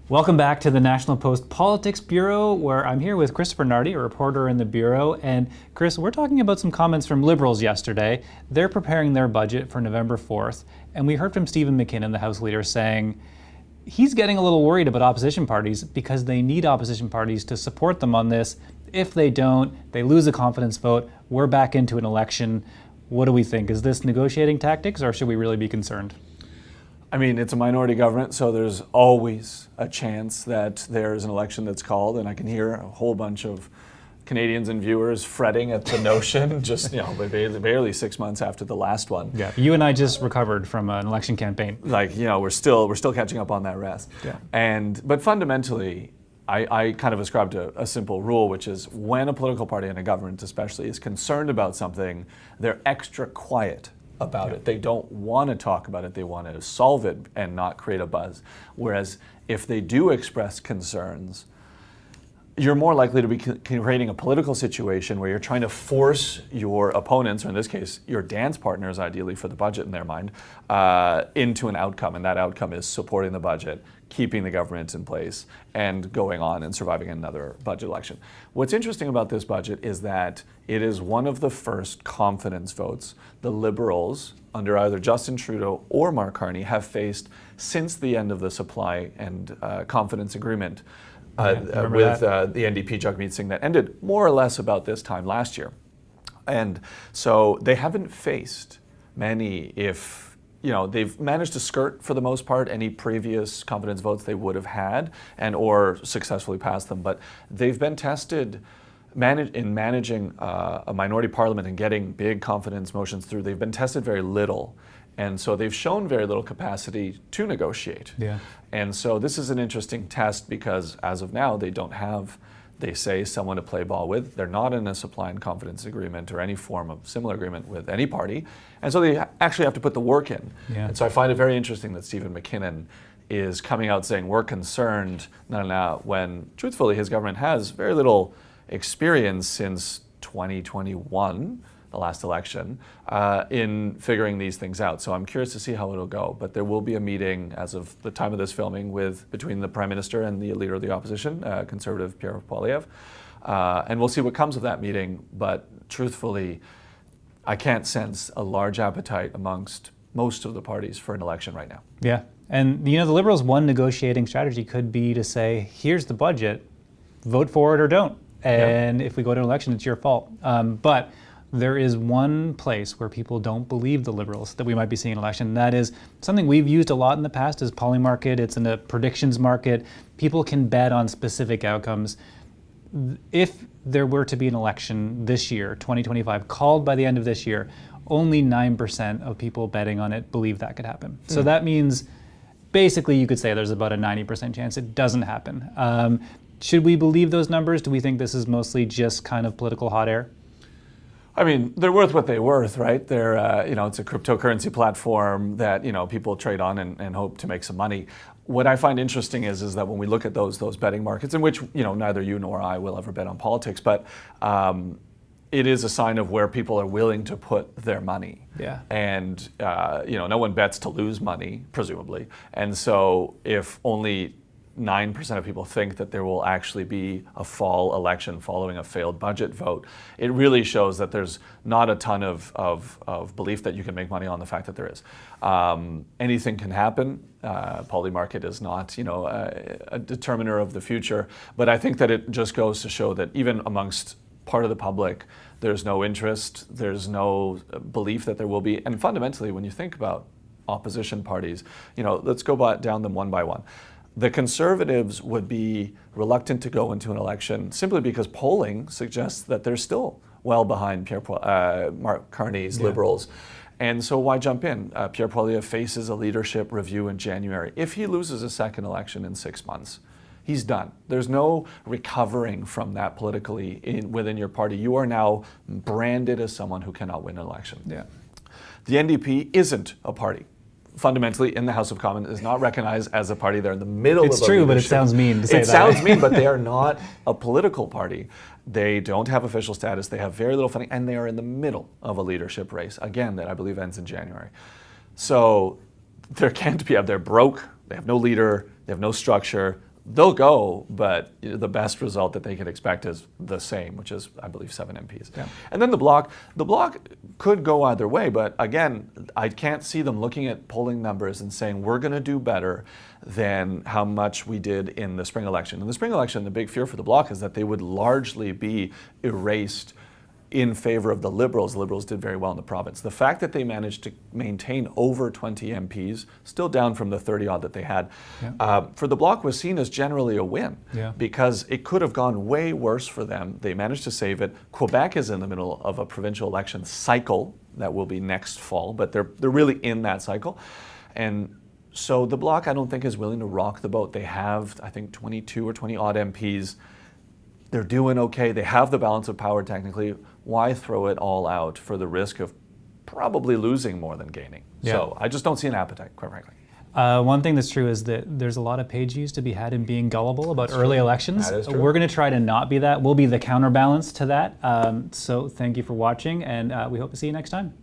Welcome back to the National Post Politics Bureau, where I'm here with Christopher Nardi, a reporter in the Bureau. And Chris, we're talking about some comments from Liberals yesterday. They're preparing their budget for November 4th. And we heard from Stephen McKinnon, the House Leader, saying he's getting a little worried about opposition parties because they need opposition parties to support them on this. If they don't, they lose a confidence vote. We're back into an election. What do we think? Is this negotiating tactics, or should we really be concerned? I mean, it's a minority government, so there's always a chance that there's an election that's called, and I can hear a whole bunch of Canadians and viewers fretting at the notion, just barely 6 months after the last one. Yeah, you and I just recovered from an election campaign. We're still catching up on that rest. Yeah. But fundamentally, I kind of ascribe to a simple rule, which is when a political party and a government especially is concerned about something, they're extra quiet about it. They don't want to talk about it. They want to solve it and not create a buzz. Whereas if they do express concerns, you're more likely to be creating a political situation where you're trying to force your opponents, or in this case, your dance partners, ideally for the budget in their mind, into an outcome. And that outcome is supporting the budget, keeping the government in place, and going on and surviving another budget election. What's interesting about this budget is that it is one of the first confidence votes the Liberals, under either Justin Trudeau or Mark Carney, have faced since the end of the supply and confidence agreement with the NDP Jagmeet Singh that ended more or less about this time last year. And so they haven't faced many, they've managed to skirt, for the most part, any previous confidence votes they would have had or successfully passed them. But they've been tested in managing a minority parliament and getting big confidence motions through. They've been tested very little. And so they've shown very little capacity to negotiate. Yeah. And so this is an interesting test because as of now, they don't have, they say, someone to play ball with. They're not in a supply and confidence agreement or any form of similar agreement with any party. And so they actually have to put the work in. Yeah. And so I find it very interesting that Stephen McKinnon is coming out saying we're concerned when truthfully his government has very little experience since 2021, the last election, in figuring these things out. So I'm curious to see how it'll go. But there will be a meeting as of the time of this filming between the Prime Minister and the Leader of the Opposition, Conservative Pierre Poilievre. And we'll see what comes of that meeting. But truthfully, I can't sense a large appetite amongst most of the parties for an election right now. Yeah. And the Liberals' one negotiating strategy could be to say, here's the budget, vote for it or don't. And if we go to an election, it's your fault. But there is one place where people don't believe the Liberals that we might be seeing an election. And that is something we've used a lot in the past is Polymarket. It's in the predictions market. People can bet on specific outcomes. If there were to be an election this year, 2025, called by the end of this year, only 9% of people betting on it believe that could happen. So that means basically you could say there's about a 90% chance it doesn't happen. Should we believe those numbers? Do we think this is mostly just kind of political hot air? I mean, they're worth what they're worth, right? They're, it's a cryptocurrency platform that, people trade on and hope to make some money. What I find interesting is that when we look at those betting markets, in which, neither you nor I will ever bet on politics, but it is a sign of where people are willing to put their money. Yeah. And, no one bets to lose money, presumably. And so if only 9% of people think that there will actually be a fall election following a failed budget vote, it really shows that there's not a ton of belief that you can make money on the fact that there is. Anything can happen. Polymarket is not, a determiner of the future. But I think that it just goes to show that even amongst part of the public, there's no interest, there's no belief that there will be. And fundamentally, when you think about opposition parties, let's go down them one by one. The Conservatives would be reluctant to go into an election simply because polling suggests that they're still well behind Mark Carney's Liberals. And so why jump in? Pierre Poilievre faces a leadership review in January. If he loses a second election in 6 months, he's done. There's no recovering from that politically within your party. You are now branded as someone who cannot win an election. Yeah. The NDP isn't a party. Fundamentally, in the House of Commons, is not recognized as a party. They're in the middle of It's true, but it sounds mean to say that. It sounds mean, but they are not a political party. They don't have official status. They have very little funding, and they are in the middle of a leadership race, again, that I believe ends in January. So there can't be, they're broke, they have no leader, they have no structure. they'll go, but the best result that they can expect is the same, which is, I believe, 7 MPs. Yeah. And then the bloc could go either way, but again, I can't see them looking at polling numbers and saying we're going to do better than how much we did in the spring election. In the spring election, the big fear for the bloc is that they would largely be erased in favor of the Liberals. The Liberals did very well in the province. The fact that they managed to maintain over 20 MPs, still down from the 30 odd that they had, for the Bloc was seen as generally a win, because it could have gone way worse for them. They managed to save it. Quebec is in the middle of a provincial election cycle that will be next fall, but they're really in that cycle. And so the Bloc, I don't think, is willing to rock the boat. They have, I think, 22 or 20 odd MPs. They're doing okay. They have the balance of power technically. Why throw it all out for the risk of probably losing more than gaining? So I just don't see an appetite, quite frankly. One thing that's true is that there's a lot of page use to be had in being gullible about early elections. That is true. We're going to try to not be that. We'll be the counterbalance to that. So thank you for watching, and we hope to see you next time.